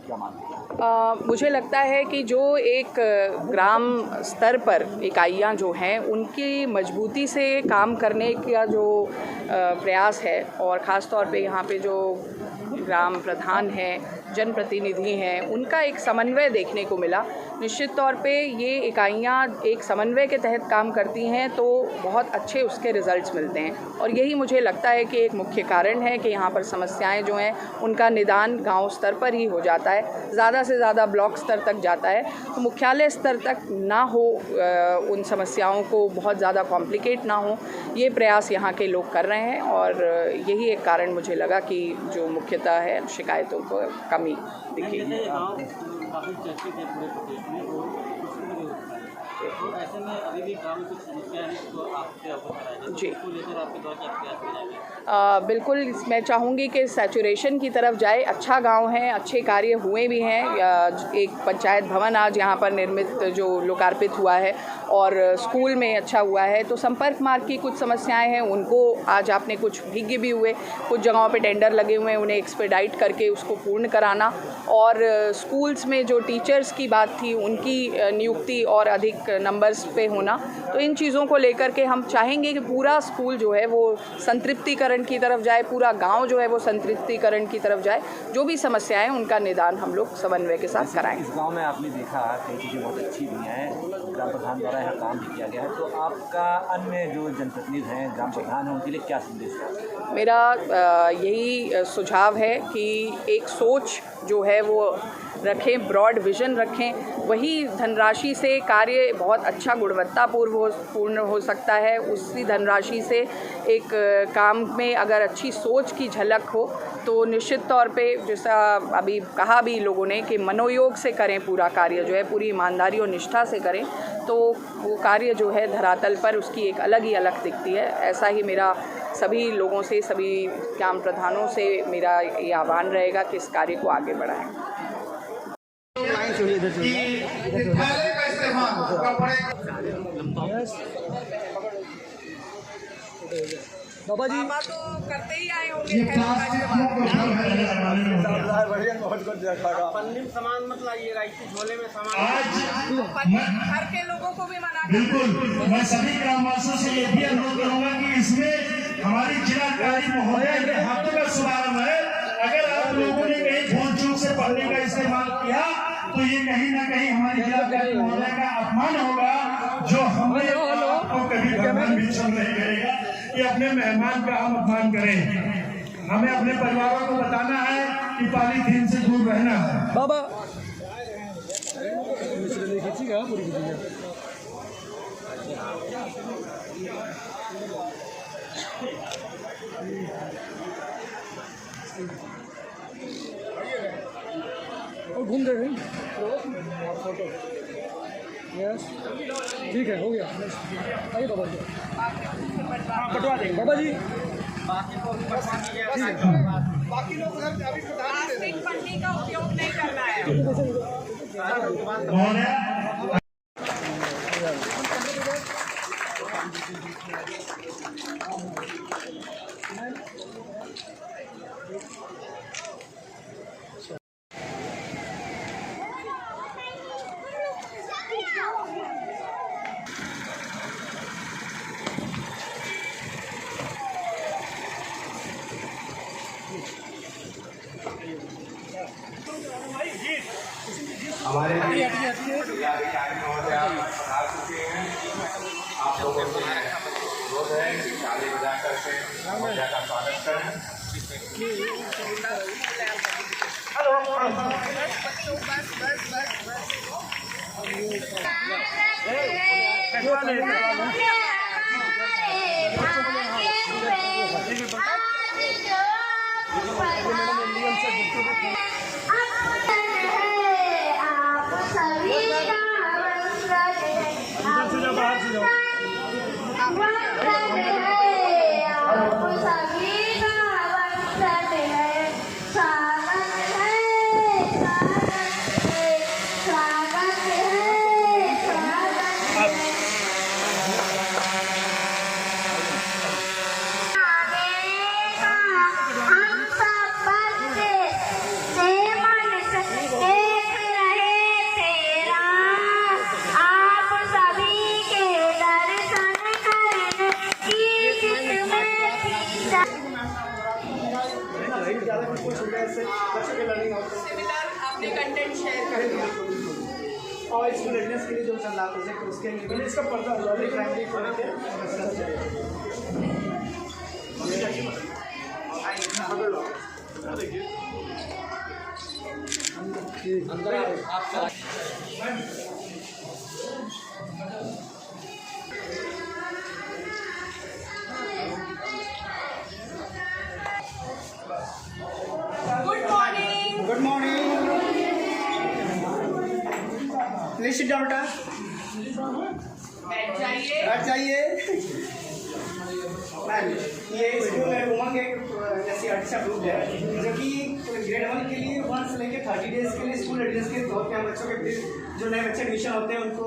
क्या मानते हैं? मुझे लगता है कि जो एक ग्राम स्तर पर इकाइयाँ जो हैं उनकी मजबूती से काम करने का जो प्रयास है, और ख़ास तौर पे यहाँ पे जो ग्राम प्रधान हैं, जनप्रतिनिधि हैं, उनका एक समन्वय देखने को मिला। निश्चित तौर पे ये इकाइयाँ एक समन्वय के तहत काम करती हैं तो बहुत अच्छे उसके रिज़ल्ट्स मिलते हैं, और यही मुझे लगता है कि एक मुख्य कारण है कि यहाँ पर समस्याएं जो हैं उनका निदान गांव स्तर पर ही हो जाता है, ज़्यादा से ज़्यादा ब्लॉक स्तर तक जाता है, तो मुख्यालय स्तर तक ना हो, उन समस्याओं को बहुत ज़्यादा कॉम्प्लिकेट ना हो, ये प्रयास यहाँ के लोग कर रहे हैं, और यही एक कारण मुझे लगा कि जो मुख्यतः है शिकायतों को कमी दिखेगी। काफ़ी चर्चित है पूरे प्रदेश में और कुछ भी नहीं होता है, तो ऐसे में अभी भी गाँव में कुछ समस्या है तो आपसे अवगत कराया जाए, जी, इसको लेकर आपके द्वारा क्या प्रयास किया जाएगा? बिल्कुल, मैं चाहूँगी कि सैचुरेशन की तरफ जाए। अच्छा गांव है, अच्छे कार्य हुए भी हैं। एक पंचायत भवन आज यहाँ पर निर्मित जो लोकार्पित हुआ है, और स्कूल में अच्छा हुआ है, तो संपर्क मार्ग की कुछ समस्याएं हैं, उनको आज आपने कुछ विज्ञ भी हुए, कुछ जगहों पे टेंडर लगे हुए हैं, उन्हें एक्सपेडाइट करके उसको पूर्ण कराना, और स्कूल्स में जो टीचर्स की बात थी उनकी नियुक्ति और अधिक नंबर्स पे होना, तो इन चीज़ों को लेकर के हम चाहेंगे कि पूरा स्कूल जो है वो संतृप्तिकरण की तरफ जाए, पूरा गांव जो है वो संतृप्तिकरण की तरफ जाए। जो भी समस्याएं उनका निदान हम लोग समन्वय के साथ कराएं। इस गांव में आपने देखा कई चीज़ें बहुत अच्छी भी हैं, ग्राम प्रधान द्वारा यहाँ काम भी किया गया है, तो आपका अन्य जो जनप्रतिनिधि हैं, ग्राम प्रधान हैं, उनके लिए क्या संदेश है? मेरा यही सुझाव है कि एक सोच जो है वो रखें, ब्रॉड विज़न रखें, वही धनराशि से कार्य बहुत अच्छा गुणवत्तापूर्ण हो सकता है। उसी धनराशि से एक काम में अगर अच्छी सोच की झलक हो तो निश्चित तौर पे, जैसा अभी कहा भी लोगों ने, कि मनोयोग से करें पूरा कार्य जो है, पूरी ईमानदारी और निष्ठा से करें, तो वो कार्य जो है धरातल पर उसकी एक अलग ही अलग दिखती है। ऐसा ही मेरा सभी लोगों से, सभी ग्राम प्रधानों से मेरा ये आह्वान रहेगा कि इस कार्य को आगे बढ़ाएं। बाबा जी तो करते ही आए होंगे। पन्नी में सामान मत लाइएगा, इसी झोले में सामान। घर के लोगों को भी मना बिल्कुल, मैं सभी ग्रामवासियों से ये भी अनुरोध करूंगा कि इसमें हमारी जिलाधिकारी महोदय के हाथों का शुभारंभ है। अगर आप लोगों ने कहीं भूल चूक से पन्नी का इस्तेमाल किया तो ये कहीं ना कहीं हमारी जिलाधिकारी महोदय का अपमान होगा, जो हमें आपको कभी भगवान भी क्षमा नहीं करेगा कि अपने मेहमान का हम अपमान करें। हमें अपने परिवारों को बताना है कि पॉलीथीन से दूर रहना है। बाबा घूम रहे हैं फोटो। यस, ठीक है, हो गया। आइए बाबा जी, कटवा देंगे बाबा जी। बाकी को भी कटवा दीजिएगा। बाकी लोग अभी प्लास्टिक पन्नी का उपयोग नहीं करना है। हमारे जिलाधिकारी महोदय पधार चुके हैं। आप लोगों से अनुरोध है कि ताली बजाकर से महोदय का स्वागत करें। सिमिलर आपने कंटेंट शेयर कर दिया। और स्कूल एड्रेस के लिए जो चल रहा प्रोजेक्ट उसके लिए मैंने इसका पर्दा लॉरी प्राइमरी खोल के good morning. Good morning, please sit down, बैठ जाइए। बैठ जाइए। मैम, ये स्कूल है उमंग एक जैसी अच्छा ग्रुप है जो कि ग्रेड 1 के लिए 1 से लेकर 30 डेज के लिए स्कूल एड्रेस के तौर पे हम बच्चों के जो नए बच्चे एडमिशन होते हैं उनको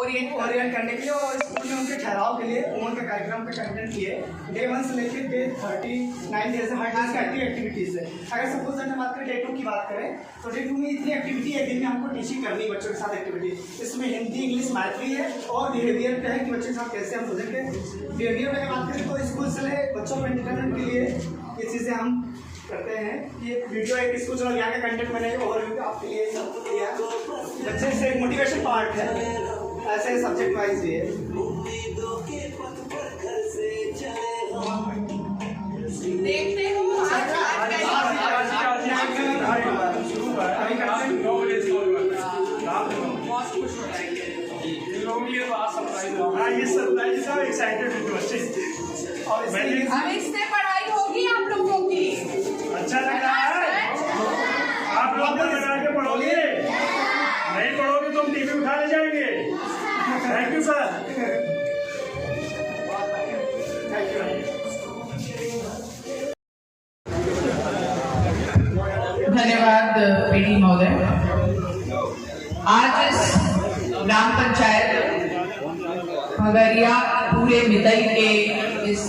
ओरिएंट करने के लिए और स्कूल में उनके ठहराव के लिए उमंग के कार्यक्रम का कंटेंट किए डे 1 से लेकर डे 39 डेज हर डेज का एक्टिविटीज़ है। अगर सपोज हम बात करें डे 2 की बात करें तो डे 2 में इतनी एक्टिविटी है, दिन में हमको टीचिंग करनी है बच्चों के साथ एक्टिविटी। इसमें हिंदी, इंग्लिश, मैथली है और बिहेवियर पे है कि बच्चों के साथ कैसे हम सोचेंगे। बिहेवियर में बात करें तो स्कूल से बच्चों को एंटरटेनमेंट के लिए ये चीज़ें हम करते हैं। ये वीडियो एक स्कूल चलो यहाँ का कंटेंट मैंने ओवरव्यू आपके लिए सब दिया। बच्चे से एक मोटिवेशन पार्ट है, ऐसे सब्जेक्ट वाइज भी है। देखते हो ये सरप्राइज था, एक्साइटेड वीडियो अच्छे और अब इससे पढ़ाई होगी आप लोगों की। अच्छा लग रहा है। आप लोग तो लगा के पढ़ोगे, नहीं पढ़ोगे तो हम टीवी उठा ले जाएंगे। Thank you sir. धन्यवाद पीडी महोदय। आज इस ग्राम पंचायत भगरिया पूरे मितई के इस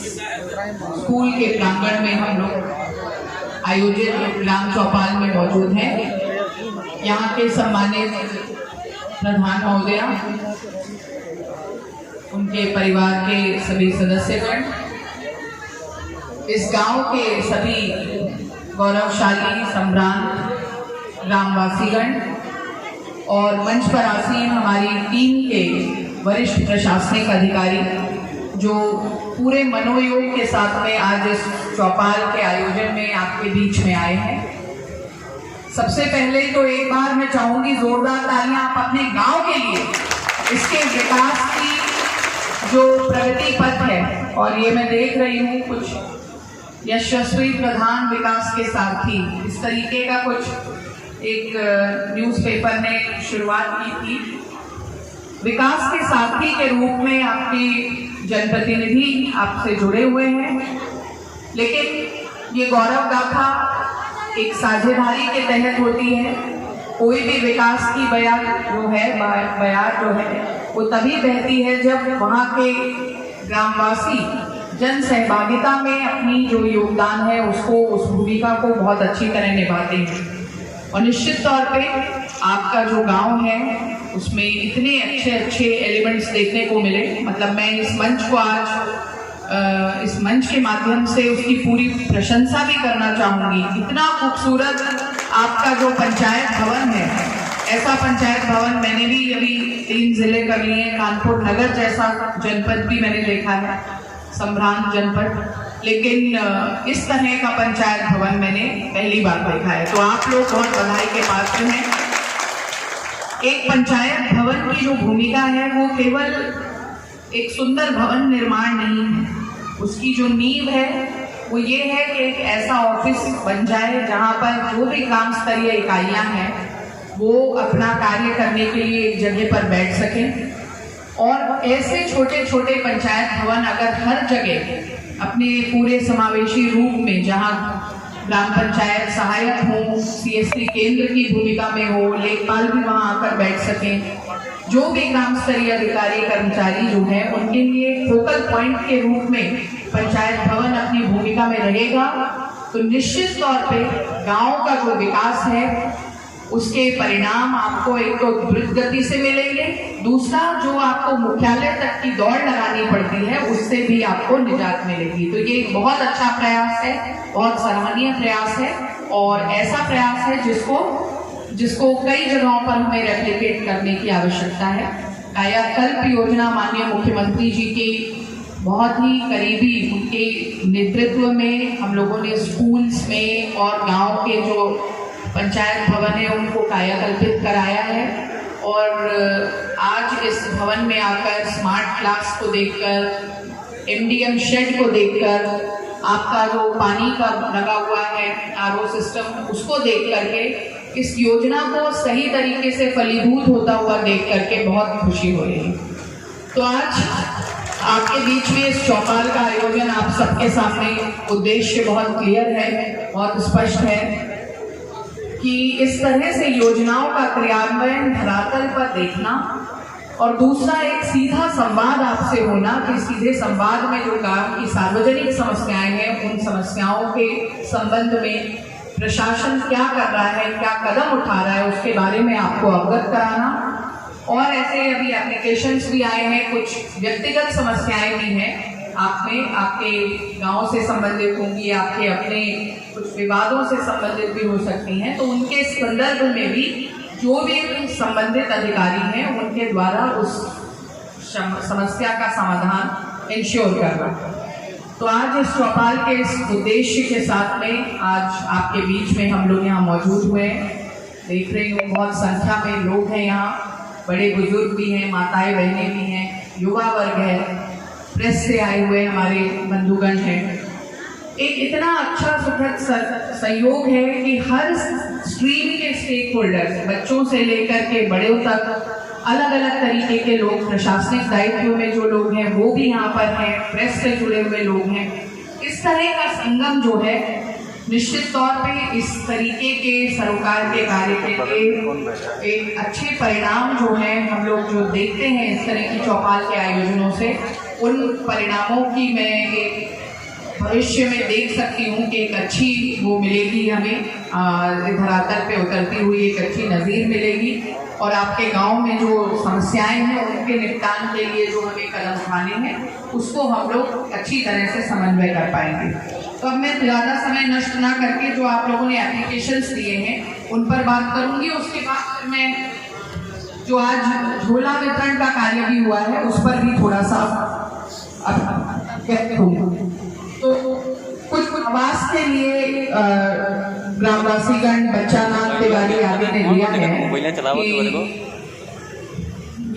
स्कूल के प्रांगण में हम लोग आयोजित ग्राम चौपाल में मौजूद हैं। यहाँ के सम्मानित प्रधान महोदय, उनके परिवार के सभी सदस्यगण, इस गांव के सभी गौरवशाली सम्भ्रांत ग्रामवासीगण और मंच पर आसीन हमारी टीम के वरिष्ठ प्रशासनिक अधिकारी जो पूरे मनोयोग के साथ में आज इस चौपाल के आयोजन में आपके बीच में आए हैं। सबसे पहले तो एक बार मैं चाहूंगी जोरदार तालियां आप अपने गांव के लिए, इसके विकास की जो प्रगति पथ है। और ये मैं देख रही हूँ कुछ यशस्वी प्रधान विकास के साथी, इस तरीके का कुछ एक न्यूज़पेपर ने शुरुआत की थी। विकास के साथी के रूप में आपके जनप्रतिनिधि आपसे जुड़े हुए हैं, लेकिन ये गौरव गाथा एक साझेदारी के तहत होती है। कोई भी विकास की बयार जो है वो तभी बहती है जब वहाँ के ग्रामवासी जन सहभागिता में अपनी जो योगदान है उसको, उस भूमिका को बहुत अच्छी तरह निभाते हैं। और निश्चित तौर पे आपका जो गांव है उसमें इतने अच्छे अच्छे एलिमेंट्स देखने को मिले। मतलब मैं इस मंच को आज इस मंच के माध्यम से उसकी पूरी प्रशंसा भी करना चाहूँगी। इतना खूबसूरत आपका जो पंचायत भवन है, ऐसा पंचायत भवन मैंने भी अभी 3 जिले कर लिए हैं, कानपुर नगर जैसा जनपद भी मैंने देखा है, संभ्रांत जनपद, लेकिन इस तरह का पंचायत भवन मैंने पहली बार देखा है। तो आप लोग बहुत बधाई के पात्र हैं। एक पंचायत भवन की जो भूमिका है वो केवल एक सुंदर भवन निर्माण नहीं है, उसकी जो नींव है वो ये है कि एक ऐसा ऑफिस बन जाए जहाँ पर जो भी ग्राम स्तरीय इकाइयाँ हैं वो अपना कार्य करने के लिए एक जगह पर बैठ सकें। और ऐसे छोटे छोटे पंचायत भवन अगर हर जगह अपने पूरे समावेशी रूप में, जहाँ ग्राम पंचायत सहायक हो, सीएससी केंद्र की भूमिका में हो, लेखपाल भी वहाँ आकर बैठ सकें, जो भी ग्राम स्तरीय अधिकारी कर्मचारी जो है उनके लिए फोकल पॉइंट के रूप में पंचायत भवन अपनी भूमिका में रहेगा, तो निश्चित तौर पे गांव का जो विकास है उसके परिणाम आपको एक तो द्रुत गति से मिलेंगे, दूसरा जो आपको मुख्यालय तक की दौड़ लगानी पड़ती है उससे भी आपको निजात मिलेगी। तो ये बहुत अच्छा प्रयास है, बहुत सराहनीय प्रयास है और ऐसा प्रयास है जिसको कई जगहों पर हमें रेप्लिकेट करने की आवश्यकता है। कायाकल्प योजना माननीय मुख्यमंत्री जी के बहुत ही करीबी उनके नेतृत्व में हम लोगों ने स्कूल्स में और गांव के जो पंचायत भवन है उनको कायाकल्पित कराया है। और आज इस भवन में आकर स्मार्ट क्लास को देखकर, एमडीएम शेड को देखकर, आपका जो पानी का लगा हुआ है आरओ सिस्टम उसको देख करके इस योजना को सही तरीके से फलीभूत होता हुआ देख करके बहुत खुशी हो रही है। तो आज आपके बीच में इस चौपाल का आयोजन आप सबके सामने उद्देश्य बहुत क्लियर है, बहुत स्पष्ट है कि इस तरह से योजनाओं का क्रियान्वयन धरातल पर देखना और दूसरा एक सीधा संवाद आपसे होना कि सीधे संवाद में जो गांव की सार्वजनिक समस्याएं हैं उन समस्याओं के संबंध में प्रशासन क्या कर रहा है, क्या कदम उठा रहा है, उसके बारे में आपको अवगत कराना। और ऐसे अभी एप्लीकेशंस भी आए हैं, कुछ व्यक्तिगत समस्याएं भी हैं आप में, आपके गांव से संबंधित होंगी, आपके अपने कुछ विवादों से संबंधित भी हो सकती हैं। तो उनके संदर्भ में भी जो भी संबंधित अधिकारी हैं उनके द्वारा उस समस्या का समाधान इंश्योर करना। तो आज इस चौपाल के इस उद्देश्य के साथ में आज आपके बीच में हम लोग यहाँ मौजूद हुए हैं। देख रही हूँ बहुत संख्या में लोग हैं यहाँ, बड़े बुजुर्ग भी हैं, माताएं बहनें भी हैं, युवा वर्ग है, प्रेस से आए हुए हमारे बंधुगण हैं। एक इतना अच्छा सुखद सहयोग है कि हर स्ट्रीम के स्टेक होल्डर्स, बच्चों से लेकर के बड़ों तक, अलग अलग तरीके के लोग, प्रशासनिक दायित्व में जो लोग हैं वो भी यहाँ पर हैं, प्रेस से जुड़े हुए लोग हैं। इस तरह का संगम जो है निश्चित तौर पे इस तरीके के सरोकार के कार्य के लिए एक अच्छे परिणाम जो है हम लोग जो देखते हैं इस तरह की चौपाल के आयोजनों से, उन परिणामों की मैं एक भविष्य में देख सकती हूँ कि एक अच्छी वो मिलेगी हमें, धरातल पे उतरती हुई एक अच्छी नज़ीर मिलेगी। और आपके गांव में जो समस्याएं हैं उनके निपटान के लिए जो हमें कदम उठाने हैं उसको हम लोग अच्छी तरह से समन्वय कर पाएंगे। तो अब मैं ज़्यादा समय नष्ट ना करके जो आप लोगों ने एप्लीकेशंस दिए हैं उन पर बात करूंगी। उसके बाद मैं जो आज झोला वितरण का कार्य भी हुआ है उस पर भी थोड़ा सा तो कुछ आवास के लिए ग्रामवासीगण बच्चानाथ तिवारी आदि ने दिया है कि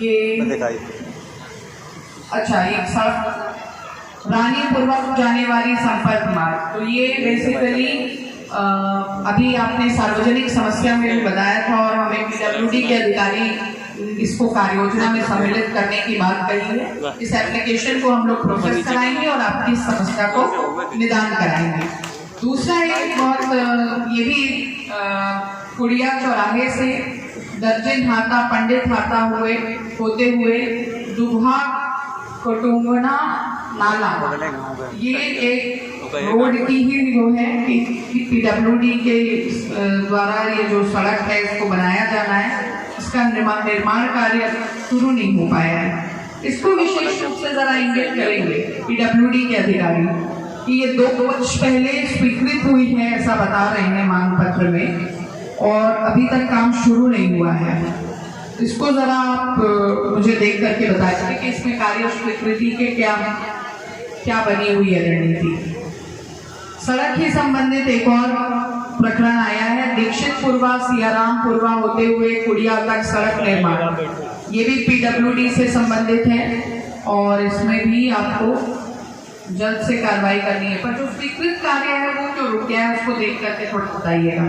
ये अच्छा एक साथ रानीपुरम जाने वाली संपर्क मार्ग, तो ये बेसिकली अभी आपने सार्वजनिक समस्या में भी बताया था और हमें पीडब्ल्यूडी के अधिकारी इसको कार्ययोजना में सम्मिलित करने की बात कही है। इस एप्लीकेशन को हम लोग प्रोसेस कराएंगे और आपकी समस्या को निदान कराएंगे। दूसरा एक बहुत ये भी कुड़िया चौराहे से दर्जन हाथा पंडित हाथा होते हुए दुबहा कटुंगना नाला, ये एक रोड की ही जो है कि पीडब्ल्यूडी के द्वारा ये जो सड़क है इसको बनाया जाना है, इसका निर्माण कार्य शुरू नहीं हो पाया है। इसको विशेष रूप से जरा इंगित करेंगे पीडब्ल्यूडी के अधिकारी कि ये 2 वर्ष पहले स्वीकृत हुई है ऐसा बता रहे हैं मांग पत्र में और अभी तक काम शुरू नहीं हुआ है। इसको जरा आप मुझे देख करके बताइए कि इसमें कार्य स्वीकृति के क्या बनी हुई है रणनीति। सड़क ही संबंधित एक और प्रकरण आया है, दीक्षितपुरवा सियारामपुरवा होते हुए कुड़िया तक सड़क निर्माण, ये भी पीडब्ल्यूडी से संबंधित है और इसमें भी आपको जल्द से कार्रवाई करनी है। पर जो स्वीकृत कार्य है वो जो रुक गया है उसको देख करके थोड़ा बताइएगा।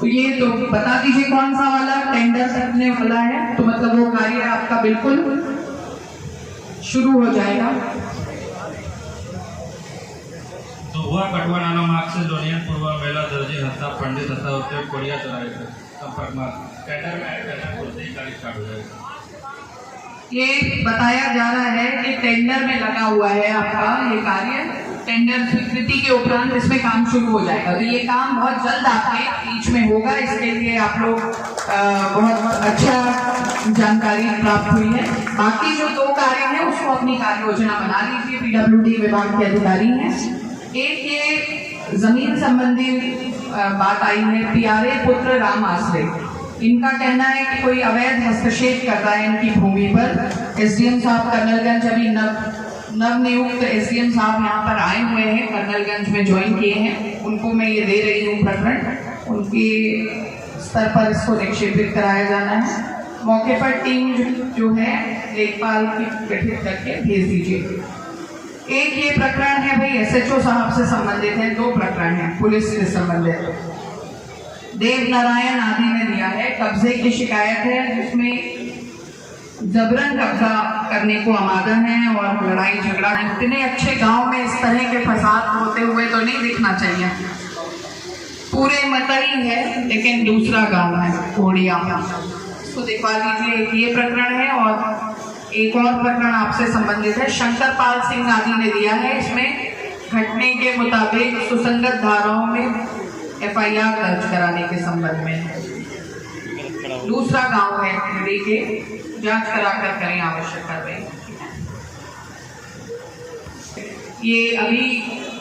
तो ये तो बता दीजिए कौन सा वाला टेंडर लगने वाला है, तो मतलब वो कार्य आपका बिल्कुल शुरू हो जाएगा। तो हुआ कटवा नाला मार्ग से लोनियन पूर्वा मेला दर्जे हत्ता पंडित हत्ता होते हुए कोड़िया चौराहे से संपर्क मार्ग टेंडर में ऐड करना खुलते ही कार्य स्टार्ट हो जाएगा। ये बताया जा रहा है कि टेंडर में लगा हुआ है आपका ये कार्य, टेंडर स्वीकृति के उपरांत इसमें काम शुरू हो जाएगा। तो ये काम बहुत जल्द आपके बीच में होगा, इसके लिए आप लोग बहुत अच्छा जानकारी प्राप्त हुई है। बाकी जो 2 कार्य हैं उसको अपनी कार्य योजना बना लीजिए, पीडब्ल्यूडी विभाग के अधिकारी हैं। एक ये जमीन संबंधी बात आई है। प्यारे पुत्र राम आश्रय, इनका कहना है कि कोई अवैध हस्तक्षेप कर रहा है इनकी भूमि पर। एसडीएम साहब कर्नलगंज, अभी नवनियुक्त एसडीएम साहब यहाँ पर आए हुए हैं, कर्नलगंज में ज्वाइन किए हैं, उनको मैं ये दे रही हूँ प्रकरण। उनके स्तर पर इसको निक्षेपित कराया जाना है। मौके पर टीम जो है लेखपाल की गठित करके भेज दीजिए। एक ये प्रकरण है भाई एसएचओ साहब से संबंधित है, 2 प्रकरण है पुलिस से संबंधित। देव नारायण आदि ने दिया है, कब्जे की शिकायत है जिसमें जबरन कब्जा करने को आमादन है और लड़ाई झगड़ा। इतने अच्छे गांव में इस तरह के फसाद होते हुए तो नहीं दिखना चाहिए। पूरे मतई है लेकिन दूसरा गांव है कोड़िया, इसको दिखवा लीजिए। एक ये प्रकरण है और एक और प्रकरण आपसे संबंधित है, शंकर पाल सिंह आदि ने दिया है। इसमें घटने के मुताबिक सुसंगत धाराओं में एफआईआर दर्ज कराने के संबंध में। दूसरा गांव है खिरड़ी के, जांच कराकर करें आवश्यक कार्रवाई। ये अभी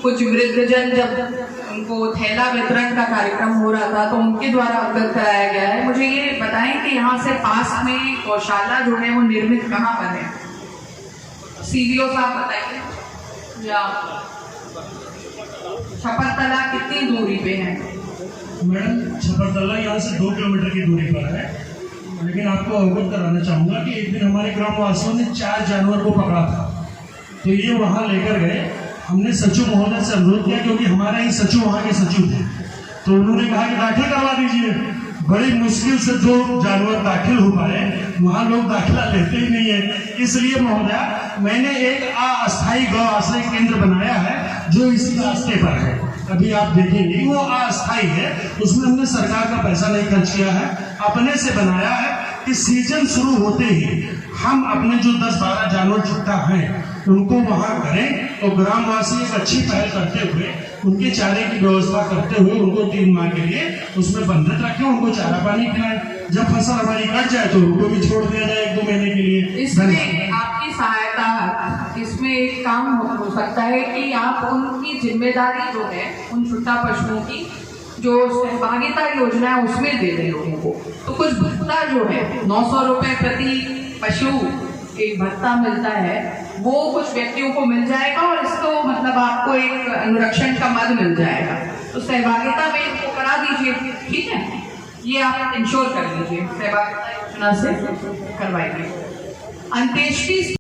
कुछ वृद्धजन जब उनको थैला वितरण का कार्यक्रम हो रहा था तो उनके द्वारा अवगत कराया गया है। मुझे ये बताएं कि यहाँ से पास में गौशाला जो है वो निर्मित कहाँ पर है? सीवीओ साहब बताइए। या छपरतला कितनी दूरी पे है? मैडम छपरतला यहाँ से 2 किलोमीटर की दूरी पर है, लेकिन आपको अवगत कराना चाहूँगा कि एक दिन हमारे ग्रामवासियों ने 4 जानवर को पकड़ा था, तो ये वहाँ लेकर गए। हमने सचिव महोदय से अनुरोध किया क्योंकि हमारा ही सचिव वहाँ के सचिव थे, तो उन्होंने कहा कि दाखिल करवा दीजिए। बड़ी मुश्किल से जो जानवर दाखिल हो पाए, वहाँ लोग दाखिला लेते ही नहीं है। इसलिए महोदय मैंने एक अस्थायी गौ आश्रय केंद्र बनाया है जो इसी रास्ते पर है। अभी आप देखेंगे वो अस्थायी है, उसमें हमने सरकार का पैसा नहीं खर्च किया है, अपने से बनाया है कि सीजन शुरू होते ही हम अपने जो 10-12 जानवर छुट्टा हैं उनको वहाँ करें और ग्रामवासी एक अच्छी पहल करते हुए उनके चारे की व्यवस्था करते हुए उनको 3 माह के लिए उसमें बंधित रखें, उनको चारा पानी खिलाएं। जब फसल हमारी कट जाए तो उनको भी छोड़ दिया जाए 1-2 महीने के लिए। इसमें आपकी सहायता, इसमें एक काम हो सकता है कि आप उनकी जिम्मेदारी जो है उन छुट्टा पशुओं की जो सहभागिता योजना है उसमें दे दें लोगों को। तो कुछ भत्ता जो है 900 रुपये प्रति पशु एक भत्ता मिलता है, वो कुछ व्यक्तियों को मिल जाएगा और इसको मतलब आपको एक अनुरक्षण का मद मिल जाएगा। तो सहभागिता में इनको करा दीजिए, ठीक है? ये आप इंश्योर कर लीजिए, सहभागिता योजना से करवाइए। अंत्येष्टि